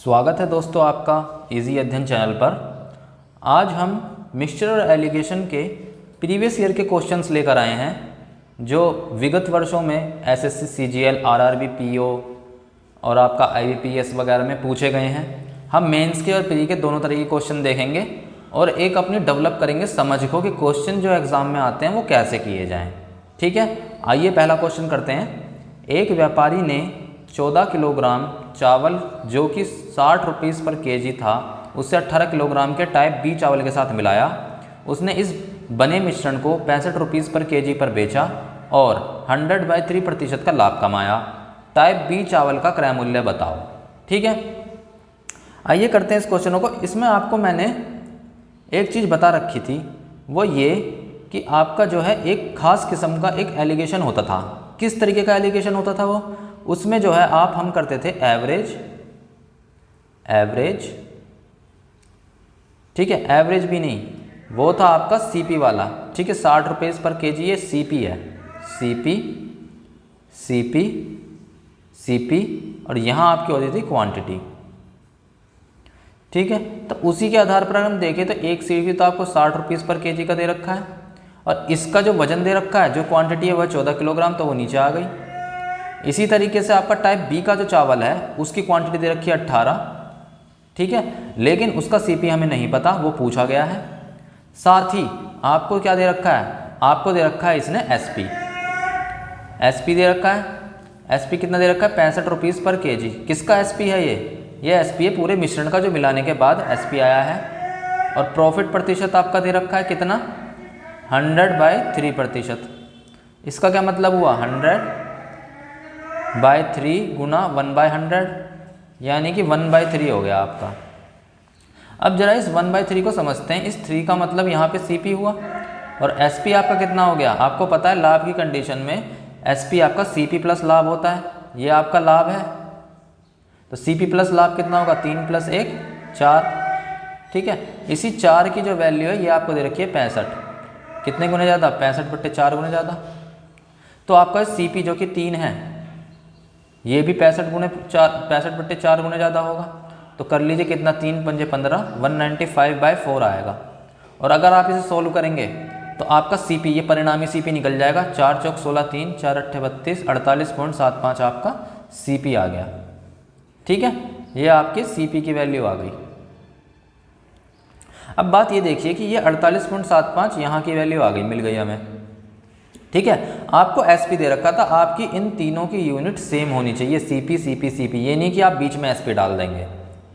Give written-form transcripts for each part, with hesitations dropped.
स्वागत है दोस्तों आपका इजी अध्ययन चैनल पर। आज हम मिक्सचर और एलिगेशन के प्रीवियस ईयर के क्वेश्चंस लेकर आए हैं जो विगत वर्षों में एसएससी, सीजीएल, आरआरबी, पीओ और आपका आईबीपीएस वगैरह में पूछे गए हैं। हम मेंस के और प्री के दोनों तरह के क्वेश्चन देखेंगे और एक अपनी डेवलप करेंगे समझ को कि क्वेश्चन जो एग्ज़ाम में आते हैं वो कैसे किए जाएँ। ठीक है, आइए पहला क्वेश्चन करते हैं। एक व्यापारी ने 14 किलोग्राम चावल जो कि 60 रुपीज़ पर केजी था उससे 18 किलोग्राम के टाइप बी चावल के साथ मिलाया। उसने इस बने मिश्रण को 65 रुपीज़ पर केजी पर बेचा और 100/3% का लाभ कमाया। टाइप बी चावल का क्रय मूल्य बताओ। ठीक है, आइए करते हैं इस क्वेश्चनों को। इसमें आपको मैंने एक चीज़ बता रखी थी, वो ये कि आपका जो है एक खास किस्म का एक एलिगेशन होता था। किस तरीके का एलिगेशन होता था वो? उसमें जो है हम करते थे एवरेज, ठीक है, एवरेज भी नहीं, वो था आपका सीपी वाला। ठीक है, 60 रुपीज़ पर केजी ये सीपी है, सीपी और यहाँ आपकी होती थी क्वांटिटी। ठीक है, तो उसी के आधार पर अगर हम देखें तो एक सीपी तो आपको 60 रुपीज़ पर केजी का दे रखा है और इसका जो वजन दे रखा है, जो क्वांटिटी है वह 14 किलोग्राम, तो वो नीचे आ गई। इसी तरीके से आपका टाइप बी का जो चावल है उसकी क्वांटिटी दे रखी है 18। ठीक है, लेकिन उसका सीपी हमें नहीं पता, वो पूछा गया है। साथ ही आपको क्या दे रखा है? आपको दे रखा है इसने एसपी दे रखा है। एसपी कितना दे रखा है? 65 रुपीज़ पर केजी। किसका एसपी है ये एसपी है पूरे मिश्रण का, जो मिलाने के बाद एसपी आया है। और प्रॉफिट प्रतिशत आपका दे रखा है कितना? 100/3%। इसका क्या मतलब हुआ? 100/3 गुना 1/100, यानी कि 1/3 हो गया आपका। अब जरा इस 1/3 को समझते हैं। इस 3 का मतलब यहाँ पे सीपी हुआ और एसपी आपका कितना हो गया? आपको पता है लाभ की कंडीशन में एसपी आपका सीपी प्लस लाभ होता है। ये आपका लाभ है, तो सीपी प्लस लाभ कितना होगा? 3 + 1 4। ठीक है, इसी 4 की जो वैल्यू है ये आपको दे रखी है 65। कितने गुने ज़्यादा? 65/4 गुने ज़्यादा। तो आपका सीपी जो कि 3 है ये भी 65/4 गुने ज़्यादा होगा। तो कर लीजिए कितना? 3 × 5 = 15, 195/4 आएगा। और अगर आप इसे सोल्व करेंगे तो आपका सीपी, ये परिणामी सीपी निकल जाएगा। 4 × 4 = 16, 3 × 4 = 32, 48.75 आपका सीपी आ गया। ठीक है, ये आपके सीपी की वैल्यू आ गई। अब बात ये देखिए कि ये 48.75 यहाँ की वैल्यू आ गई, मिल गई हमें। ठीक है, आपको एसपी दे रखा था, आपकी इन तीनों की यूनिट सेम होनी चाहिए, सीपी, ये नहीं कि आप बीच में एसपी डाल देंगे।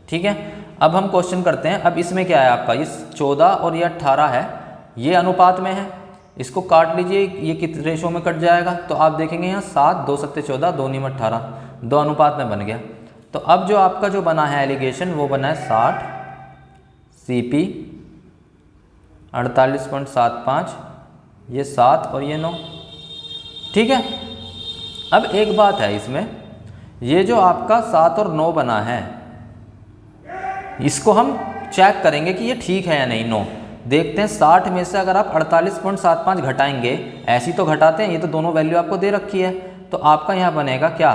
ठीक है, अब हम क्वेश्चन करते हैं। अब इसमें क्या है आपका? ये 14 और ये 18 है, ये अनुपात में है। इसको काट लीजिए, ये किस रेशो में कट जाएगा? तो आप देखेंगे यहाँ 7, 2 × 7 = 14, 2 × 9 = 18, 2 अनुपात में बन गया। तो अब जो आपका जो बना है एलिगेशन वो बना है 60 सीपी 48.75, ये 7 और ये 9। ठीक है, अब एक बात है इसमें, ये जो आपका 7 और 9 बना है इसको हम चेक करेंगे कि ये ठीक है या नहीं। 9 देखते हैं, 60 में से अगर आप 48.75 घटाएंगे, ऐसी तो घटाते हैं, ये तो दोनों वैल्यू आपको दे रखी है, तो आपका यहाँ बनेगा क्या?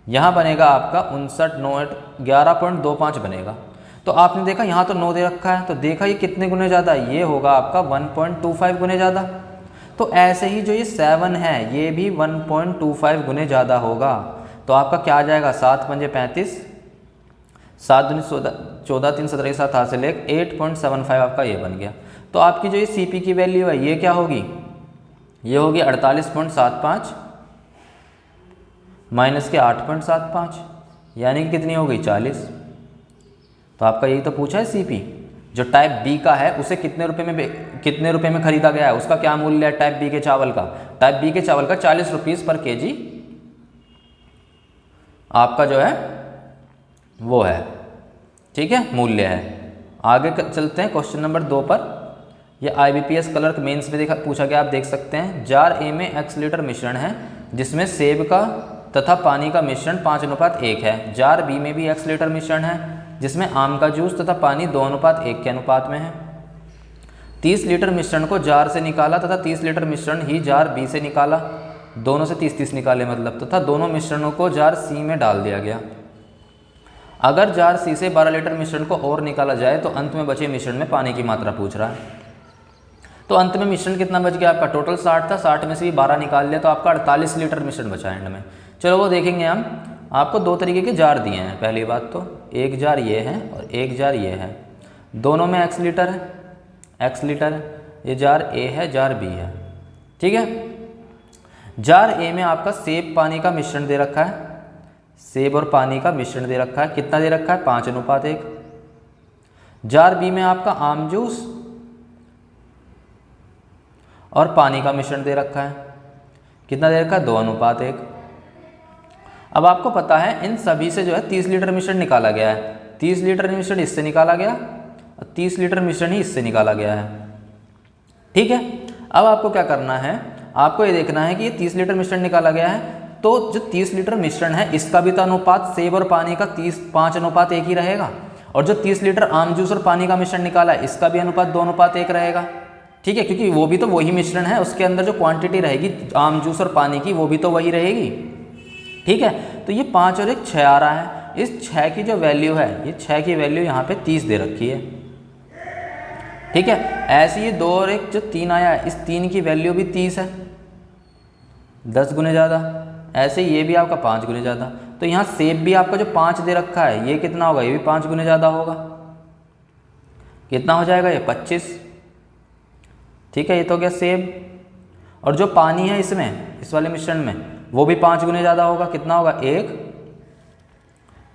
यहाँ बनेगा आपका 59, 9, 11.25 बनेगा। तो आपने देखा यहाँ तो 9 दे रखा है, तो देखा ये कितने गुने ज़्यादा? ये होगा आपका 1.25 गुने ज़्यादा। तो ऐसे ही जो ये 7 है ये भी 1.25 गुने ज़्यादा होगा। तो आपका क्या आ जाएगा? 7 × 5 = 35, 7 × 2 = 14, 3 × 17 7 हाथ से लेकर 8.75 आपका ये बन गया। तो आपकी जो ये सीपी की वैल्यू है ये क्या होगी? ये होगी 48.75 माइनस के 8.75, यानी कि कितनी हो गई? 40। तो आपका यही तो पूछा है सीपी। जो टाइप बी का है उसे कितने रुपए में खरीदा गया है, उसका क्या मूल्य है टाइप बी के चावल का? टाइप बी के चावल का 40 रुपीज़ पर केजी आपका जो है वो है। ठीक है, मूल्य है। आगे चलते हैं क्वेश्चन नंबर 2 पर। यह आईबीपीएस क्लर्क मेंस में पूछा गया, आप देख सकते हैं। जार ए में x लीटर मिश्रण है जिसमें सेब का तथा पानी का मिश्रण 5:1 है। जार बी में भी x लीटर मिश्रण है जिसमें आम का जूस तथा पानी 2:1 के अनुपात में है। 30 लीटर मिश्रण को जार से निकाला तथा 30 लीटर मिश्रण ही जार बी से निकाला। दोनों से 30-30 निकाले मतलब, तथा दोनों मिश्रणों को जार सी में डाल दिया गया। अगर जार सी से 12 लीटर मिश्रण को और निकाला जाए तो अंत में बचे मिश्रण में पानी की मात्रा पूछ रहा है। तो अंत में मिश्रण कितना बच गया आपका, टोटल 60 था, 60 में से भी 12 निकाल लिया तो आपका 48 लीटर मिश्रण बचा एंड में। चलो वो देखेंगे हम। आपको दो तरीके के जार दिए हैं, पहली बात तो एक जार ये है और एक जार ये है, दोनों में x लीटर है, x लीटर है। ये जार A है, जार B है, ठीक है। जार A में आपका सेब पानी का मिश्रण दे रखा है, सेब और पानी का मिश्रण दे रखा है, कितना दे रखा है 5:1। जार B में आपका आम जूस और पानी का मिश्रण दे रखा है, कितना दे रखा है 2:1। अब आपको पता है इन सभी से जो है 30 लीटर मिश्रण निकाला गया है, 30 लीटर मिश्रण इससे निकाला गया और 30 लीटर मिश्रण ही इससे निकाला गया है, ठीक है। अब आपको क्या करना है, आपको ये देखना है कि ये 30 लीटर मिश्रण निकाला गया है तो जो 30 लीटर मिश्रण है इसका भी तो अनुपात सेब और पानी का 5:1 ही रहेगा, और जो 30 लीटर आम जूस और पानी का मिश्रण निकाला है इसका भी अनुपात 2:1 रहेगा, ठीक है, क्योंकि वो भी तो वही मिश्रण है, उसके अंदर जो क्वांटिटी रहेगी आम जूस और पानी की वो भी तो वही रहेगी, ठीक है। तो ये 5 और 1 6 आ रहा है। इस 6 की जो वैल्यू है, ये 6 की वैल्यू यहाँ पे 30 दे रखी है, ठीक है। ऐसे ये 2 और 1 जो 3 आया है, इस 3 की वैल्यू भी 30 है, 10 गुने ज़्यादा। ऐसे ये भी आपका 5 गुने ज़्यादा। तो यहाँ सेब भी आपका जो 5 दे रखा है ये कितना होगा, ये भी 5 गुने ज़्यादा होगा, कितना हो जाएगा ये 25, ठीक है। ये तो हो गया सेब। और जो पानी है इसमें, इस वाले मिश्रण में, वो भी 5 गुने ज़्यादा होगा, कितना होगा 1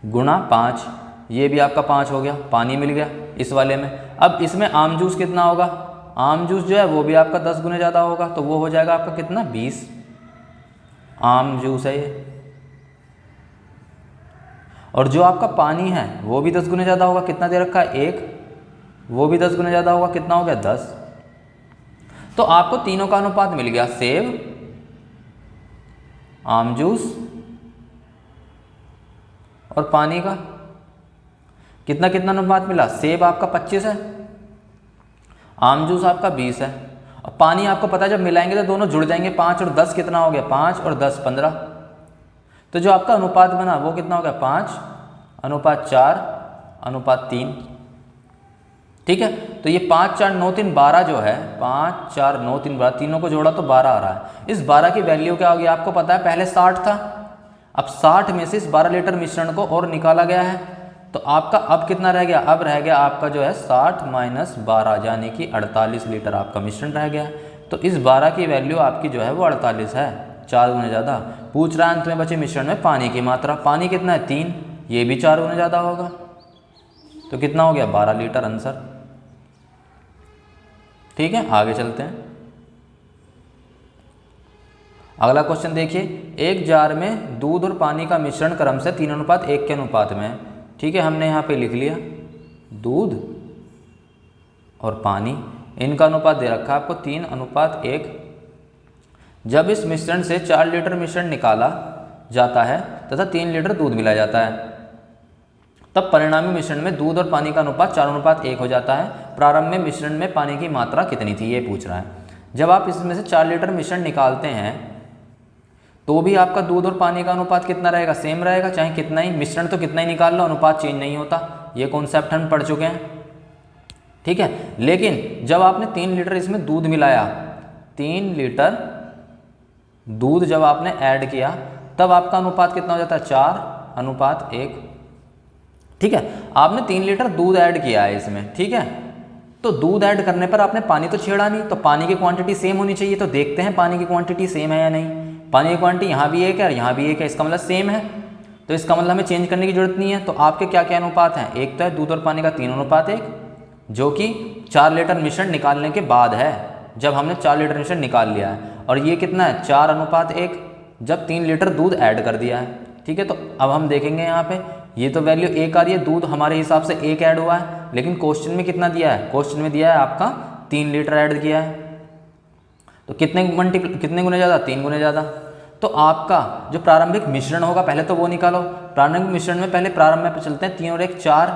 गुणा 5, ये भी आपका 5 हो गया, पानी मिल गया इस वाले में। अब इसमें आम जूस कितना होगा, आम जूस जो है वो भी आपका 10 गुने ज़्यादा होगा, तो वो हो जाएगा आपका कितना 20 आम जूस है ये। और जो आपका पानी है वो भी 10 गुने ज़्यादा होगा, कितना दे रखा है 1, वो भी 10 गुने ज़्यादा होगा, कितना हो गया 10। तो आपको तीनों का अनुपात मिल गया, सेब, आम जूस और पानी का। कितना कितना अनुपात मिला, सेब आपका 25 है, आम जूस आपका 20 है, और पानी आपको पता है जब मिलाएंगे तो दोनों जुड़ जाएंगे, 5 और 10 कितना हो गया 5 और 10 15। तो जो आपका अनुपात बना वो कितना हो गया 5:4:3, ठीक है। तो ये 5 4 9 3 12 जो है, 5 4 9 3 12, तीनों को जोड़ा तो 12 आ रहा है। इस 12 की वैल्यू क्या होगी आपको पता है, पहले 60 था, अब 60 में से इस 12 लीटर मिश्रण को और निकाला गया है, तो आपका अब कितना रह गया, अब रह गया आपका जो है 60 - 12 यानी कि 48 लीटर आपका मिश्रण रह गया। तो इस 12 की वैल्यू आपकी जो है वो 48 है, 4 गुने ज़्यादा। पूछ रहा है अंत में बचे मिश्रण में पानी की मात्रा, पानी कितना है 3, ये भी 4 गुने ज़्यादा होगा, तो कितना हो गया 12 लीटर आंसर, ठीक है। आगे चलते हैं, अगला क्वेश्चन देखिए। एक जार में दूध और पानी का मिश्रण क्रम से 3:1 के अनुपात में है, ठीक है। हमने यहाँ पे लिख लिया दूध और पानी, इनका अनुपात दे रखा है आपको 3:1। जब इस मिश्रण से 4 लीटर मिश्रण निकाला जाता है तथा 3 लीटर दूध मिलाया जाता है, तब परिणामी मिश्रण में दूध और पानी का अनुपात 4:1 हो जाता है। प्रारंभ में मिश्रण में पानी की मात्रा कितनी थी, ये पूछ रहा है। जब आप इसमें से 4 लीटर मिश्रण निकालते हैं तो भी आपका दूध और पानी का अनुपात कितना रहेगा, सेम रहेगा, चाहे कितना ही मिश्रण तो कितना ही निकाल लो, अनुपात चेंज नहीं होता। ये कॉन्सेप्ट हम पढ़ चुके हैं, ठीक है। लेकिन जब आपने 3 लीटर इसमें दूध मिलाया, 3 लीटर दूध जब आपने ऐड किया तब आपका अनुपात कितना हो जाता है 4:1, ठीक है। आपने 3 लीटर दूध ऐड किया है इसमें, ठीक है। तो दूध ऐड करने पर आपने पानी तो छेड़ा नहीं, तो पानी की क्वांटिटी सेम होनी चाहिए। तो देखते हैं पानी की क्वांटिटी सेम है या नहीं। पानी की क्वांटिटी यहाँ भी 1 है और यहाँ भी 1 है, इसका मतलब सेम है, तो इसका मतलब हमें चेंज करने की जरूरत नहीं है। तो आपके क्या क्या अनुपात हैं, एक तो है दूध और पानी का 3:1 जो कि 4 लीटर मिश्रण निकालने के बाद है, जब हमने 4 लीटर मिश्रण निकाल लिया है, और ये कितना है 4:1 जब 3 लीटर दूध ऐड कर दिया है, ठीक है। तो अब हम देखेंगे यहाँ पे ये तो वैल्यू 1 आ रही है, दूध हमारे हिसाब से 1 ऐड हुआ है, लेकिन क्वेश्चन में कितना दिया है, क्वेश्चन में दिया है आपका 3 लीटर ऐड किया है, तो कितने गुने ज़्यादा, 3 गुने ज़्यादा। तो आपका जो प्रारंभिक मिश्रण होगा पहले तो वो निकालो। प्रारंभिक मिश्रण में पहले प्रारंभ में चलते हैं, 3 और 1 4,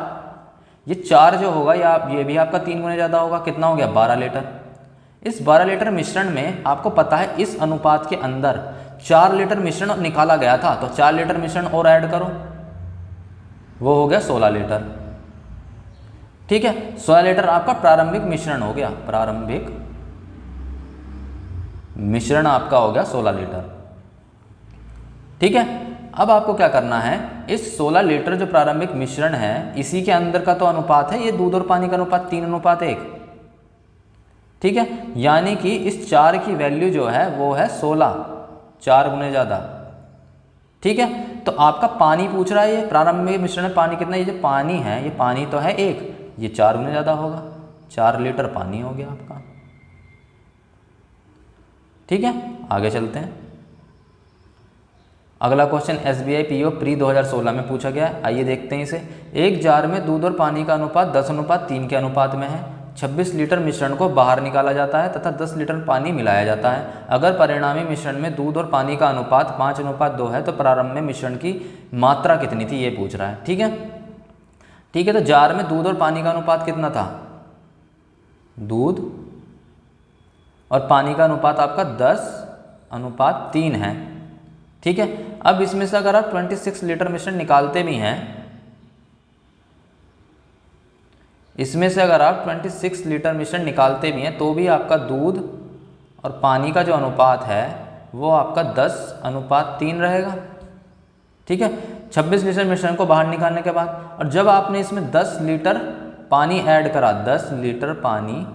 ये 4 जो होगा ये भी आपका 3 गुने ज़्यादा होगा, कितना हो गया 12 लीटर। इस 12 लीटर मिश्रण में आपको पता है इस अनुपात के अंदर 4 लीटर मिश्रण निकाला गया था, तो 4 लीटर मिश्रण और ऐड करो, वो हो गया 16 लीटर। ठीक है, 16 लीटर आपका प्रारंभिक मिश्रण हो गया, प्रारंभिक मिश्रण आपका हो गया 16 लीटर। ठीक है, अब आपको क्या करना है, इस 16 लीटर जो प्रारंभिक मिश्रण है इसी के अंदर का तो अनुपात है ये दूध और पानी का अनुपात 3:1। ठीक है, यानी कि इस 4 की वैल्यू जो है वो है 16, 4 गुने ज़्यादा। ठीक है, तो आपका पानी पूछ रहा है, ये प्रारंभिक मिश्रण में पानी कितना, ये जो पानी है ये पानी तो है 1, ये 4 गुने ज़्यादा होगा, 4 लीटर पानी हो गया आपका। ठीक है, आगे चलते हैं। अगला क्वेश्चन SBI PO प्री 2016 में पूछा गया है, आइए देखते हैं इसे। एक जार में दूध और पानी का अनुपात 10:3 के अनुपात में है। 26 लीटर मिश्रण को बाहर निकाला जाता है तथा 10 लीटर पानी मिलाया जाता है। अगर परिणामी मिश्रण में दूध और पानी का अनुपात 5:2 है तो प्रारंभ में मिश्रण की मात्रा कितनी थी, ये पूछ रहा है। ठीक है, ठीक है, तो जार में दूध और पानी का अनुपात कितना था, दूध और पानी का अनुपात आपका 10:3 है। ठीक है, अब इसमें से अगर आप 26 लीटर मिश्रण निकालते भी हैं, इसमें से अगर आप 26 लीटर मिश्रण निकालते भी हैं तो भी आपका दूध और पानी का जो अनुपात है वो आपका 10:3 रहेगा। ठीक है, 26 लीटर मिश्रण को बाहर निकालने के बाद, और जब आपने इसमें 10 लीटर पानी ऐड करा, 10 लीटर पानी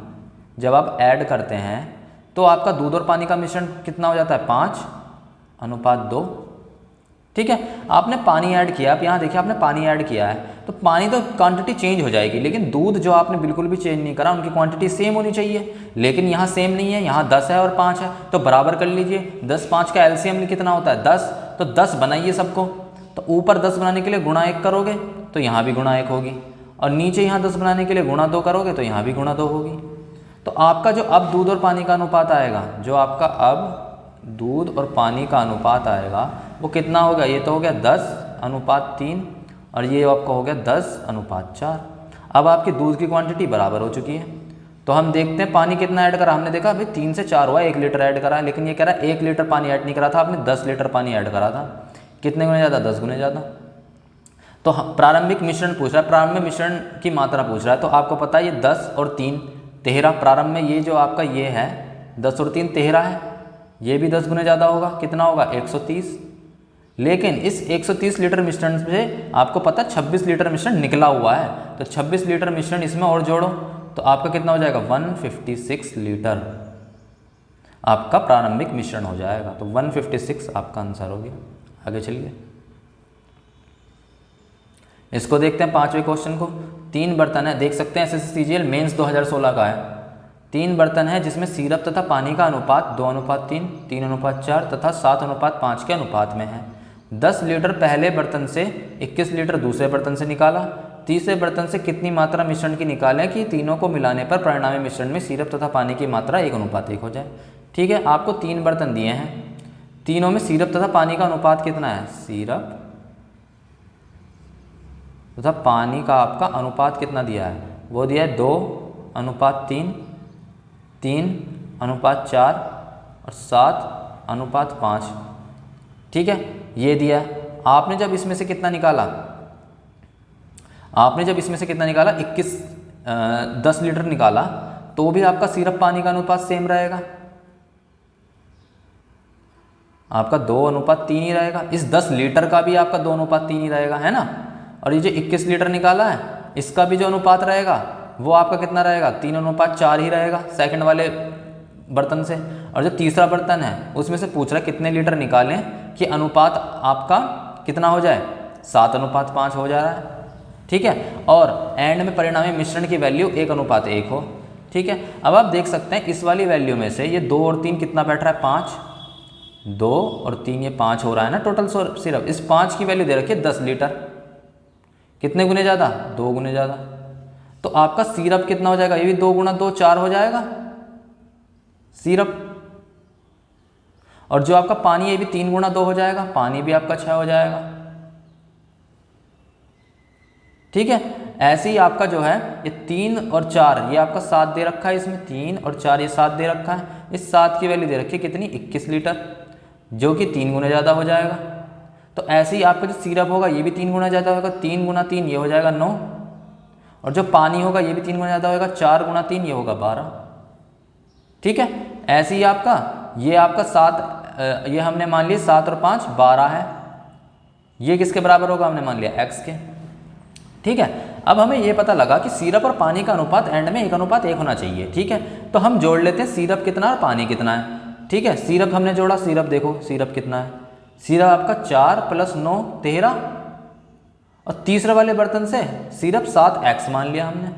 जब आप ऐड करते हैं तो आपका दूध और पानी का मिश्रण कितना हो जाता है, 5:2। ठीक है, आपने पानी ऐड किया, आप यहाँ देखिए आपने पानी ऐड किया है तो पानी तो क्वांटिटी चेंज हो जाएगी, लेकिन दूध जो आपने बिल्कुल भी चेंज नहीं करा, उनकी क्वांटिटी सेम होनी चाहिए, लेकिन यहाँ सेम नहीं है, यहाँ 10 है और 5 है, तो बराबर कर लीजिए। 10 5 का एलसीएम कितना होता है 10, तो 10 बनाइए सबको, तो ऊपर 10 बनाने के लिए गुणा 1 करोगे तो यहाँ भी गुणा 1 होगी, और नीचे यहाँ 10 बनाने के लिए गुणा 2 करोगे तो यहाँ भी गुणा 2 होगी। तो आपका जो अब दूध और पानी का अनुपात आएगा, जो आपका अब दूध और पानी का अनुपात आएगा वो कितना होगा, ये तो हो गया 10:3 और ये आपका हो गया 10:4। अब आपकी दूध की क्वांटिटी बराबर हो चुकी है। तो हम देखते हैं पानी कितना ऐड करा, हमने देखा अभी 3 से 4 हुआ, 1 लीटर ऐड करा है, लेकिन ये कह रहा है 1 लीटर पानी ऐड नहीं करा था आपने, 10 लीटर पानी ऐड करा था। कितने गुने ज़्यादा, 10 गुने ज़्यादा। तो प्रारंभिक मिश्रण पूछ रहा है, प्रारंभिक मिश्रण की मात्रा पूछ रहा है, तो आपको पता है ये 10 और 3 13, प्रारंभ में ये जो आपका ये है 10 और 3 13 है, ये भी 10 गुने ज़्यादा होगा, कितना होगा 130। लेकिन इस 130 लीटर मिश्रण से आपको पता 26 लीटर मिश्रण निकला हुआ है, तो 26 लीटर मिश्रण इसमें और जोड़ो तो आपका कितना हो जाएगा 156 लीटर आपका प्रारंभिक मिश्रण हो जाएगा। तो 156 आपका आंसर हो गया। आगे चलिए, इसको देखते हैं 5वें क्वेश्चन को। 3 बर्तन है, देख सकते हैं SSC CGL मेंस 2016 का है। 3 बर्तन है जिसमें सिरप तथा पानी का अनुपात 2:3, 3:4 तथा 7:5 के अनुपात में है। 10 लीटर पहले बर्तन से 21 लीटर दूसरे बर्तन से निकाला। तीसरे बर्तन से कितनी मात्रा मिश्रण की निकालें कि तीनों को मिलाने पर परिणामी मिश्रण में सिरप तथा पानी की मात्रा 1:1 हो जाए। ठीक है, आपको 3 बर्तन दिए हैं, तीनों में सिरप तथा पानी का अनुपात कितना है, सिरप तथा पानी का आपका अनुपात कितना दिया है, वो दिया है 2:3, 3:4 और 7:5। ठीक है, ये दिया है। आपने जब इसमें से कितना निकाला, 10 लीटर निकाला तो भी आपका सिरप पानी का अनुपात सेम रहेगा, आपका 2:3 ही रहेगा। इस 10 लीटर का भी आपका 2:3 ही रहेगा, है ना। और ये जो 21 लीटर निकाला है इसका भी जो अनुपात रहेगा वो आपका कितना रहेगा, 3:4 ही रहेगा सेकंड वाले बर्तन से। और जो तीसरा बर्तन है उसमें से पूछ रहा है कितने लीटर निकालें कि अनुपात आपका कितना हो जाए, 7:5 हो जा रहा है। ठीक है, और एंड में परिणामी मिश्रण की वैल्यू 1:1 हो। ठीक है, अब आप देख सकते हैं इस वाली वैल्यू में से ये 2 और 3 कितना बैठ रहा है, 5, 2 और 3 ये 5 हो रहा है ना टोटल सिरप। इस 5 की वैल्यू दे रखी है 10 लीटर, कितने गुने ज़्यादा, 2 गुने ज़्यादा। तो आपका सिरप कितना हो जाएगा, ये भी 2 × 2 4 हो जाएगा सिरप। और जो आपका पानी ये भी 3 × 2 हो जाएगा, पानी भी आपका 6 हो जाएगा। ठीक है, ऐसे ही आपका जो है ये 3 और 4 ये आपका 7 दे रखा है, इसमें 3 और 4 ये 7 दे रखा है। इस 7 की वैल्यू दे रखी है कितनी, 21 लीटर, जो कि 3 गुने ज़्यादा हो जाएगा। तो ऐसे ही आपका जो सिरप होगा ये भी 3 गुना ज़्यादा होगा, 3 गुना 3 ये हो जाएगा 9, और जो पानी होगा ये भी 3 गुना ज़्यादा होगा, 4 गुना 3 ये होगा 12। ठीक है, ऐसे ही आपका ये आपका 7, ये हमने मान लिया 7 और 5 12 है, ये किसके बराबर होगा, हमने मान लिया x के। ठीक है, अब हमें ये पता लगा कि सिरप और पानी का अनुपात एंड में 1:1 होना चाहिए। ठीक है, तो हम जोड़ लेते हैं सिरप कितना और पानी कितना है। ठीक है, सिरप हमने जोड़ा, सिरप देखो सिरप कितना है, सिरप आपका 4 + 9 13, और तीसरे वाले बर्तन से सिरप 7x मान लिया हमने,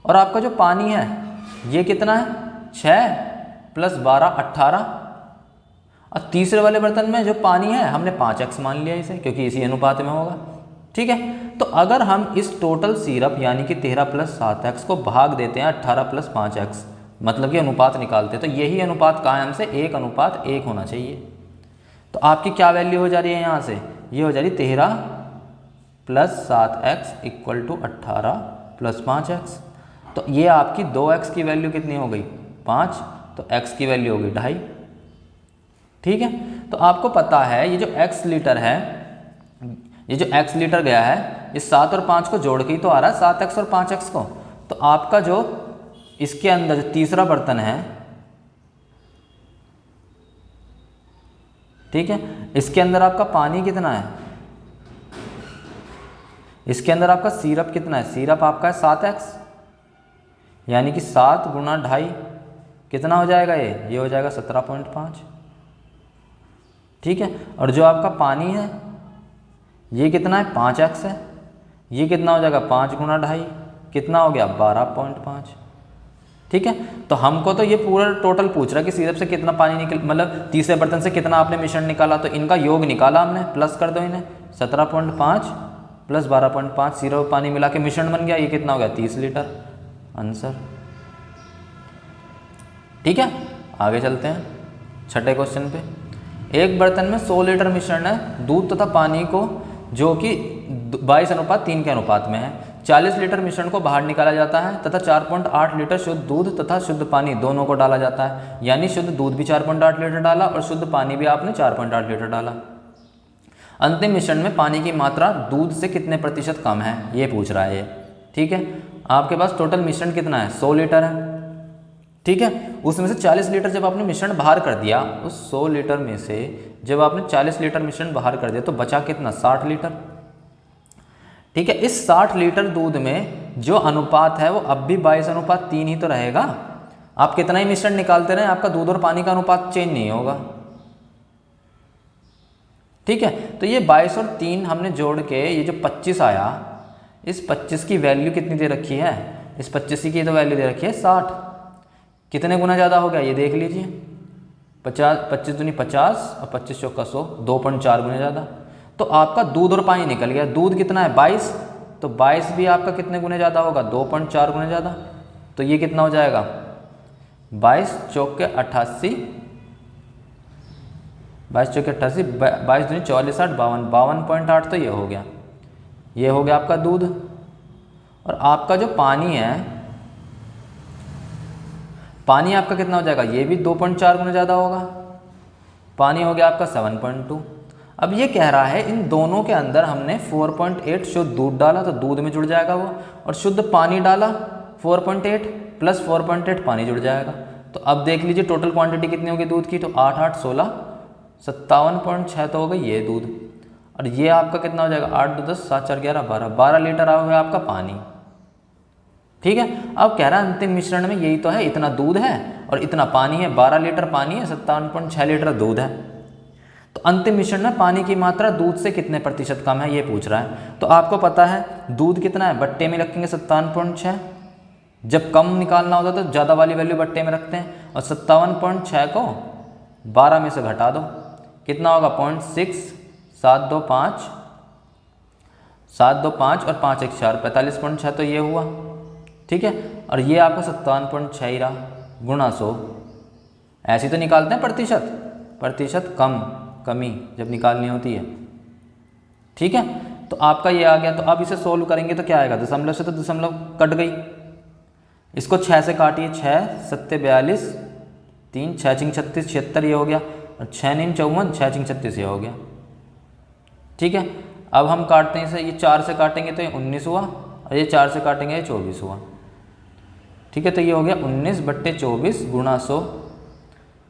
और आपका जो पानी है ये कितना है 6 + 12 18, और तीसरे वाले बर्तन में जो पानी है हमने 5x मान लिया इसे, क्योंकि इसी अनुपात में होगा। ठीक है, तो अगर हम इस टोटल सिरप यानी कि 13 + 7x को भाग देते हैं 18 + 5x, मतलब कि अनुपात निकालते हैं, तो यही अनुपात कहा है हमसे 1:1 होना चाहिए। तो आपकी क्या वैल्यू हो जा रही है यहाँ से, ये हो जा रही 13 + 7x = 18 + 5x। तो ये आपकी 2x की वैल्यू कितनी हो गई 5, तो x की वैल्यू हो गई 2.5। ठीक है, तो आपको पता है ये जो x लीटर है, ये जो x लीटर गया है ये 7 और 5 को जोड़ के ही तो आ रहा है, 7x और 5x को। तो आपका जो इसके अंदर जो तीसरा बर्तन है, ठीक है, इसके अंदर आपका पानी कितना है, इसके अंदर आपका सिरप कितना है, सिरप आपका है 7x, यानी कि 7 × 2.5 कितना हो जाएगा, ये हो जाएगा 17.5। ठीक है, और जो आपका पानी है ये कितना है 5x है, ये कितना हो जाएगा 5 × 2.5 कितना हो गया 12.5। ठीक है, तो हमको तो ये पूरा टोटल पूछ रहा है कि सिरप से कितना पानी निकल, मतलब तीसरे बर्तन से कितना आपने मिश्रण निकाला, तो इनका योग निकाला हमने, प्लस कर दो इन्हें, 17.5 + 12.5 सिरप पानी मिला के मिश्रण बन गया, ये कितना हो गया 30 लीटर आंसर। ठीक है, आगे चलते हैं छठे क्वेश्चन पे। एक बर्तन में 100 लीटर मिश्रण है दूध तथा पानी को, जो कि 22:3 के अनुपात में है। 40 लीटर मिश्रण को बाहर निकाला जाता है तथा 4.8 लीटर शुद्ध दूध तथा शुद्ध पानी दोनों को डाला जाता है, यानी शुद्ध दूध भी 4.8 लीटर डाला और शुद्ध पानी भी आपने 4.8 लीटर डाला। अंतिम मिश्रण में पानी की मात्रा दूध से कितने प्रतिशत कम है, ये पूछ रहा है ये। ठीक है, आपके पास टोटल मिश्रण कितना है 100 लीटर है। ठीक है, उसमें से 40 लीटर जब आपने मिश्रण बाहर कर दिया, उस 100 लीटर में से जब आपने 40 लीटर मिश्रण बाहर कर दिया तो बचा कितना 60 लीटर। ठीक है, इस 60 लीटर दूध में जो अनुपात है वो अब भी 22:3 ही तो रहेगा। आप कितना ही मिश्रण निकालते रहे, आपका दूध और पानी का अनुपात चेंज नहीं होगा। ठीक है, तो ये 22 और 3 हमने जोड़ के ये जो 25 आया, इस 25 की वैल्यू कितनी दे रखी है, इस 25 की तो वैल्यू दे रखी है 60। कितने गुना ज़्यादा हो गया ये देख लीजिए, 25 दूनी 50 और 25 चौका 100, 2.4 गुना ज़्यादा। तो आपका दूध और पानी निकल गया, दूध कितना है 22, तो 22 भी आपका कितने गुने ज़्यादा होगा 2.4 गुना ज़्यादा। तो ये कितना हो जाएगा 22 चौके 88, 22 चौके 88, 22 दूनी 44 8 52, 52.8 तो ये हो गया, ये हो गया आपका दूध। और आपका जो पानी है, पानी आपका कितना हो जाएगा, ये भी 2.4 गुना ज़्यादा होगा, पानी हो गया आपका 7.2। अब ये कह रहा है इन दोनों के अंदर हमने 4.8 शुद्ध दूध डाला तो दूध में जुड़ जाएगा वो, और शुद्ध पानी डाला 4.8 + 4.8 पानी जुड़ जाएगा। तो अब देख लीजिए टोटल क्वांटिटी कितनी होगी दूध की, तो 8 8 16 57.6 तो हो गई ये दूध। और ये आपका कितना हो जाएगा 8 2 10 7 4 11 12 लीटर आ गया आपका पानी। ठीक है, अब कह रहा है अंतिम मिश्रण में यही तो है, इतना दूध है और इतना पानी है, 12 लीटर पानी है, 57.6 लीटर दूध है। तो अंतिम मिश्रण में पानी की मात्रा दूध से कितने प्रतिशत कम है ये पूछ रहा है। तो आपको पता है दूध कितना है, बट्टे में रखेंगे 57.6, जब कम निकालना होता है तो ज़्यादा वाली वैल्यू बट्टे में रखते हैं, और 57.6 को 12 में से घटा दो, कितना होगा 0.6 7 2 5 7 2 5 और 5 1 4 45.6 तो ये हुआ। ठीक है, और ये आपका 57.6 ही रहा, गुणा 100। ऐसे तो निकालते हैं प्रतिशत कमी जब निकालनी होती है। ठीक है, तो आपका ये आ गया। तो अब इसे सोल्व करेंगे तो क्या आएगा, दशमलव से तो दशमलव कट गई, इसको 6 से काटिए, 6 7 42 3 6 6 36 76 ये हो गया, और 6 9 54 6 6 36 ये हो गया। ठीक है। अब हम काटते हैं इसे, ये 4 से काटेंगे तो ये 19 हुआ, और ये 4 से काटेंगे ये 24 हुआ। ठीक है, तो ये हो गया 19/24 गुणा 100।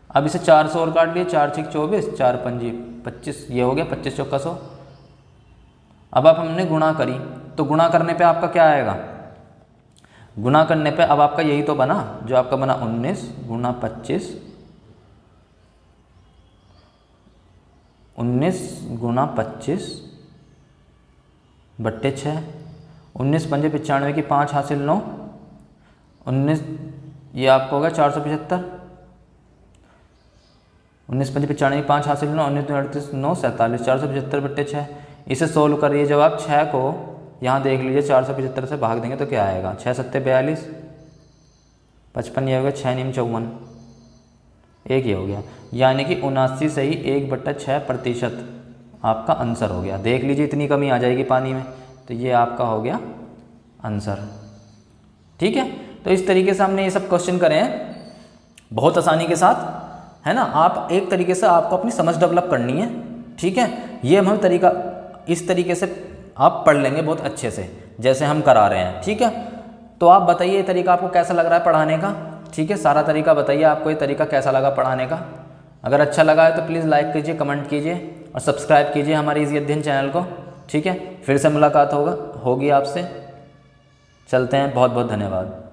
अब इसे 4 से और काट लिए, 4 6 24, 4 5 25, ये हो गया 25 चौका 100। अब आप हमने गुणा करी, तो गुणा करने पे आपका क्या आएगा, गुणा करने पे अब आपका यही तो बना जो आपका बना 19 गुणा 25, 19 गुणा 25/6, 19 पंजे 95 की 5 हासिल 9, 19 ये आपको होगा 475, 19 पंजे 95 की 5 हासिल 9, 19 38 9 47, 475/6। इसे सोल्व करिए, जब आप 6 को यहाँ देख लीजिए 475 से भाग देंगे तो क्या आएगा, 6 सत्ते 42, 55 ये हो गया, 6 नीम 54, एक ये हो गया, यानी कि 79 से ही 1/6% आपका आंसर हो गया। देख लीजिए इतनी कमी आ जाएगी पानी में, तो ये आपका हो गया आंसर। ठीक है, तो इस तरीके से हमने ये सब क्वेश्चन करे हैं बहुत आसानी के साथ, है ना। आप एक तरीके से आपको अपनी समझ डेवलप करनी है। ठीक है, ये हम तरीका इस तरीके से आप पढ़ लेंगे बहुत अच्छे से, जैसे हम करा रहे हैं। ठीक है, तो आप बताइए ये तरीका आपको कैसा लग रहा है पढ़ाने का। ठीक है, सारा तरीका बताइए आपको ये तरीका कैसा लगा पढ़ाने का। अगर अच्छा लगा है तो प्लीज़ लाइक कीजिए, कमेंट कीजिए और सब्सक्राइब कीजिए हमारे इजी अध्ययन चैनल को। ठीक है, फिर से मुलाकात होगी आपसे। चलते हैं, बहुत बहुत धन्यवाद।